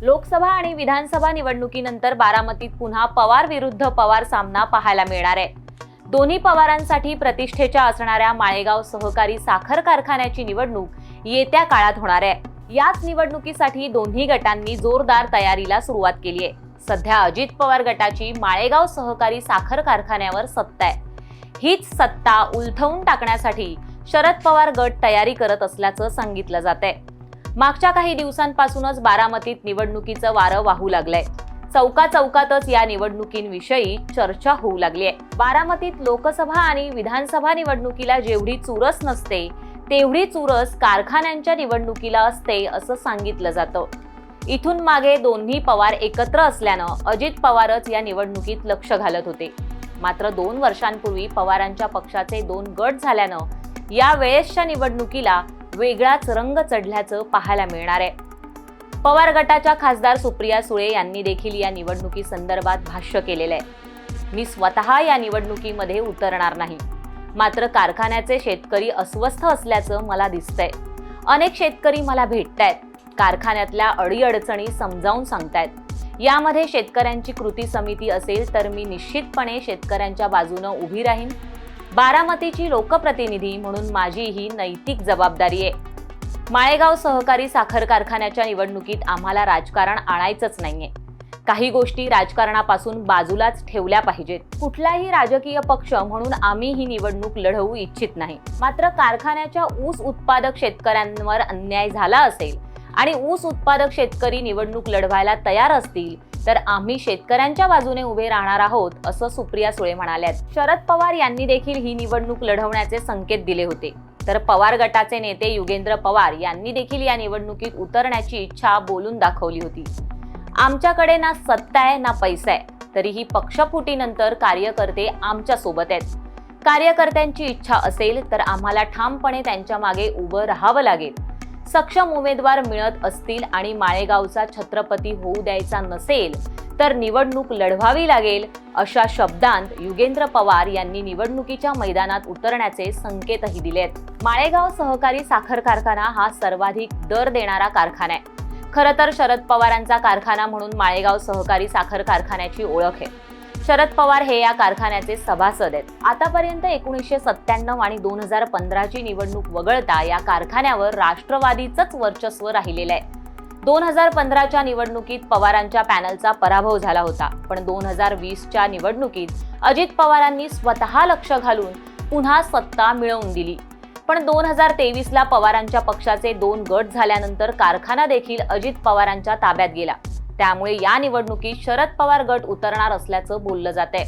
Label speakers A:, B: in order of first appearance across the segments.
A: लोकसभा आणि विधानसभा निवडणुकीनंतर बारामतीत पुन्हा पवार विरुद्ध पवार सामना पाहायला मिळणार आहे। दोन्ही पवारांसाठी प्रतिष्ठेच्या असणाऱ्या माळेगाव सहकारी साखर कारखान्याची निवडणूक येत्या काळात होणार आहे। याच निवडणुकीसाठी दोन्ही गटांनी जोरदार तयारीला सुरुवात केली आहे। सध्या अजित पवार गटाची माळेगाव सहकारी साखर कारखान्यावर सत्ता आहे। हीच सत्ता उलथवून टाकण्यासाठी शरद पवार गट तयारी करत असल्याचं सांगितलं जातंय। मागच्या काही दिवसांपासूनच बारामतीत निवडणुकीचं वारं वाहू लागलंय। चौकाचौकातच या निवडणुकींविषयी चर्चा होऊ लागली आहे। बारामतीत लोकसभा आणि विधानसभा निवडणुकीला जेवढी चुरस नसते तेवढी चुरस कारखान्यांच्या निवडणुकीला असते असं सांगितलं जातं। इथून मागे दोन्ही पवार एकत्र असल्यानं अजित पवारच या निवडणुकीत लक्ष घालत होते। मात्र 2 वर्षांपूर्वी पवारांच्या पक्षाचे 2 गट झाल्यानं या वेळेसच्या निवडणुकीला वेगळाच रंग चढल्याचं पाहायला मिळणार आहे। पवार गटाच्या खासदार सुप्रिया सुळे यांनी देखील या निवडणुकी संदर्भात भाष्य केलेलं आहे। मी स्वतः या निवडणुकीमध्ये उतरणार नाही, मात्र कारखान्याचे शेतकरी अस्वस्थ असल्याचं मला दिसतंय। अनेक शेतकरी मला भेटतायत, कारखान्यातल्या अडीअडचणी समजावून सांगतायत। यामध्ये शेतकऱ्यांची कृती समिती असेल तर मी निश्चितपणे शेतकऱ्यांच्या बाजूनं उभी राहीन। बारामतीची लोकप्रतिनिधी म्हणून माझी ही नैतिक जबाबदारी आहे। माळेगाव सहकारी साखर कारखान्याच्या निवडणुकीत आम्हाला राजकारण आणायचंच नाहीये। काही गोष्टी राजकारणापासून बाजूलाच ठेवल्या पाहिजेत। कुठलाही राजकीय पक्ष म्हणून आम्ही ही निवडणूक लढवू इच्छित नाही। मात्र कारखान्याच्या ऊस उत्पादक शेतकऱ्यांवर अन्याय झाला असेल आणि ऊस उत्पादक शेतकरी निवडणूक लढवायला तयार असतील तर आम्ही शेतकऱ्यांच्या बाजूने उभे राहणार आहोत असं सुप्रिया सुळे म्हणाल्यात। शरद पवार यांनी देखील ही निवडणूक लढवण्याचे संकेत दिले होते, तर पवार गटाचे नेते युगेंद्र पवार यांनी देखील या निवडणुकीत उतरण्याची इच्छा बोलून दाखवली होती। आमच्याकडे ना सत्ता आहे ना पैसा आहे, तरीही पक्षफुटीनंतर कार्यकर्ते आमच्या सोबत आहेत। कार्यकर्त्यांची इच्छा असेल तर आम्हाला ठामपणे त्यांच्या मागे उभं राहावं लागेल। सक्षम उमेदवार मिळत असतील आणि माळेगावचा छत्रपती होऊ द्यायचा नसेल तर निवडणूक लढवावी लागेल, अशा शब्दांत युगेंद्र पवार यांनी निवडणुकीच्या मैदानात उतरण्याचे संकेतही दिलेत। माळेगाव सहकारी साखर कारखाना हा सर्वाधिक दर देणारा कारखाना आहे। खरं तर शरद पवारांचा कारखाना म्हणून माळेगाव सहकारी साखर कारखान्याची ओळख आहे। शरद पवार हे या कारखान्याचे सभासद आहेत। आतापर्यंत 1997 आणि 2015 ची निवडणूक वगळता या कारखान्यावर राष्ट्रवादीचंच वर्चस्व राहिलेलं आहे। 2015च्या निवडणुकीत पवारांच्या पॅनलचा पराभव झाला होता, पण 2020च्या निवडणुकीत अजित पवारांनी स्वतः लक्ष घालून पुन्हा सत्ता मिळवून दिली। पण 2023ला पवारांच्या पक्षाचे 2 गट झाल्यानंतर कारखाना देखील अजित पवारांच्या ताब्यात गेला। त्यामुळे या निवडणुकीत शरद पवार गट उतरणार असल्याचं बोललं जातंय।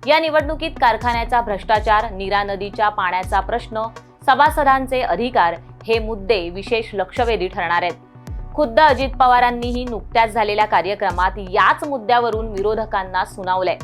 A: या निवडणुकीत कारखान्याचा भ्रष्टाचार, नीरा नदीच्या पाण्याचा प्रश्न, सभासदांचे अधिकार हे मुद्दे विशेष लक्षवेधी ठरणार आहेत। खुद्द अजित पवारांनीही नुकत्याच झालेल्या कार्यक्रमात याच मुद्द्यावरून विरोधकांना सुनावलंय।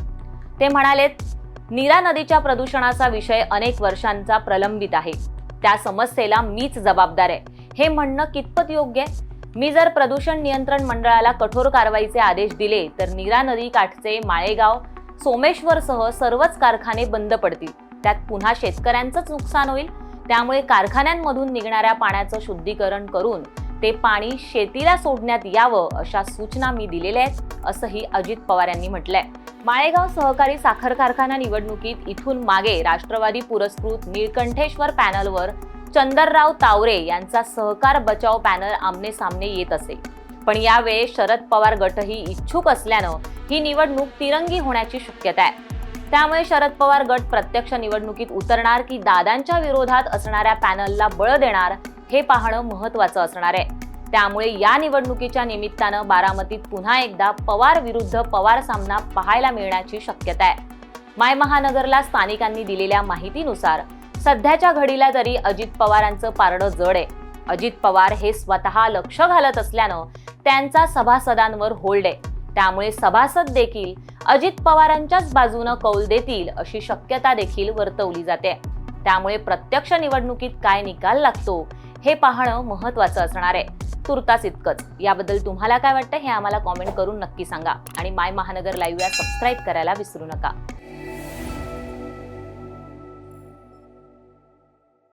A: ते म्हणालेत, नीरा नदीच्या प्रदूषणाचा विषय अनेक वर्षांचा प्रलंबित आहे, त्या समस्येला मीच जबाबदार आहे। हे म्हणणं कितपत योग्य आहे? मी जर प्रदूषण नियंत्रण मंडळाला कठोर कारवाईचे आदेश दिले तर नीरा नदी काठचे माळेगाव, सोमेश्वरसह सर्वच कारखाने बंद पडतील। त्यात पुन्हा शेतकऱ्यांचंच नुकसान होईल। त्यामुळे कारखान्यांमधून निघणाऱ्या पाण्याचं शुद्धीकरण करून ते पाणी शेतीला सोडण्यात यावं अशा सूचना मी दिलेल्या आहेत, असंही अजित पवार यांनी म्हटलंय। माळेगाव सहकारी साखर कारखाना निवडणुकीत इथून मागे राष्ट्रवादी पुरस्कृत निळकंठेश्वर पॅनलवर चंदरराव तावरे यांचा सहकार बचाव पॅनल आमने सामने येत असे। पण यावेळेस शरद पवार गटही इच्छुक असल्यानं ही निवडणूक तिरंगी होण्याची शक्यता आहे। त्यामुळे शरद पवार गट प्रत्यक्ष निवडणुकीत उतरणार की दादांच्या विरोधात असणाऱ्या पॅनलला बळ देणार हे पाहणं महत्त्वाचं असणार आहे। त्यामुळे या निवडणुकीच्या निमित्तानं बारामतीत पुन्हा एकदा पवार विरुद्ध पवार सामना पाहायला मिळण्याची शक्यता आहे। माय महानगरला स्थानिकांनी दिलेल्या माहितीनुसार सध्याच्या घडीला तरी अजित पवारांचं पारडं जड आहे। अजित पवार हे स्वतः लक्ष घालत असल्यानं त्यांचा सभासदांवर होल्ड आहे। त्यामुळे सभासद देखील अजित पवारांच्याच बाजूनं कौल देतील अशी शक्यता देखील वर्तवली जाते। त्यामुळे प्रत्यक्ष निवडणुकीत काय निकाल लागतो हे पाहणं महत्त्वाचं असणार आहे। तुर्तास इतकंच। याबद्दल तुम्हाला काय वाटतं हे आम्हाला कॉमेंट करून नक्की सांगा आणि माय महानगर लाईव्हला सबस्क्राईब करायला विसरू नका।